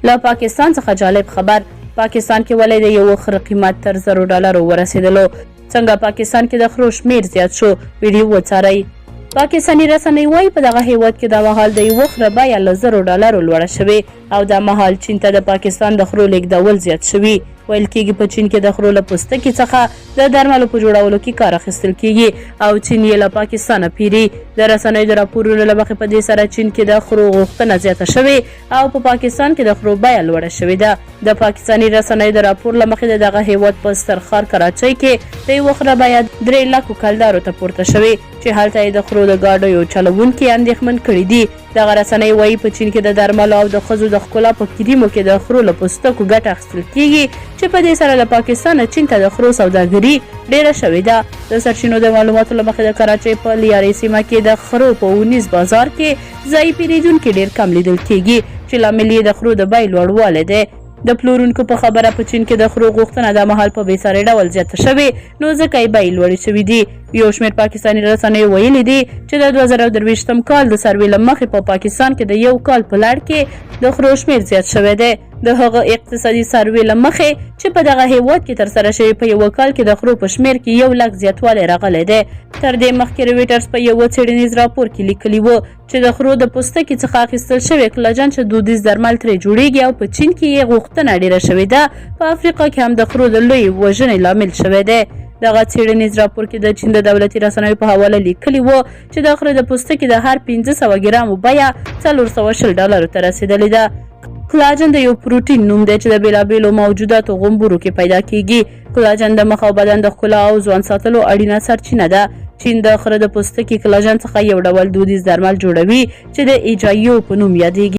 له پاکستان څخه جالب خبر. پاکستان کې ولې د یو خر قیمت تر $100 ورسېدلو؟ څنګه پاکستان کې د خرو شمیر زیات شو؟ ویډیو وڅارئ. پاکستاني رسنۍ وایي په دغه هیواد کې د مهال د یو خر بیه له $100 لوړه شوې او د مهال چین ته د پاکستان د خرو لیږدول زیات شوي. ویل کېږي په چین کې د خرو له پوستکي څخه د درملو په جوړولو کې کار اخیستل کېږي او چین یې له پاکستانه پیري. د رسنیو د راپورونو له مخې په دې سره چین کې د خرو غوښتنه زیاته شوې او په پاکستان کې د خرو بیه لوړه شوې ده. د پاکستاني رسنیو د راپور له مخې د دغه هیواد په سترخار کراچۍ کې د یوه خره بیه 3 لکو کلدارو ته پورته شوې چې هلته یې د خرو د ګاډیو چلوونکي اندېښمن کړي دي. دغه رسنۍ وایي په چین کې د درملو او د ښځو د ښکلا په کریمو کې د خرو له پوستکو ګټه اخیستل کېږي چې په دې سره له پاکستانه چین ته د خرو سوداګري ډیره شوې ده. د سرچینو د معلوماتو له مخې د کراچۍ په لیارۍ سیمه کې د خرو په ونیز بازار کې ځایي پیرودونکي ډیر کم لیدل کېږي چې لامل یې د خرو د بیې لوړوالی دی. د پلورونکو په خبره په چین کې د خرو غوښتنه د مهال په بېساري ډول زیاته شوې نو ځکه یې بیې لوړې شوې دي. یو شمېر پاکستاني رسنیو ویلي دي چې د 2023 کال د سروې له مخې په پاکستان کې د یو کال په لړ کې د خرو شمېر زیات شوی دی. د هغه اقتصادي سروې له مخې چې په دغه هیواد کې ترسره شوی په یو کال کې د خرو په شمېر کې 1 لک زیاتوالی راغلی دی. تر دې مخکې رویټرز په یو څېړنیز راپور کې لیکلي و چې د خرو د پوستکي څخه اخیستل شوی کلاجن چې دودیز درمل ترې جوړیږي او په چین کې یې غوښتنه ډیره شوې ده. په افریقا کې هم د خرو د لوی وژنې لامل شوی دی. دغه څېړنیز راپور کې د چین د دولتي رسنیو په حواله لیکلي و چې د خرو د پوستکي د هر 500 ګرامو بیه $420 ته رسیدلې ده. کلاجن د یو پروتین نوم دی چې د بیلابیلو موجوداتو غومبورو کې پیدا کیږي. کلاجن د مخ او بدن د ښکلا او ځوان ساتلو اړینه سرچینه ده. چین د خرو د پوستکي کلاجن څخه یو ډول دودیز درمل جوړوي چې د ایجایو په نوم یادېږي.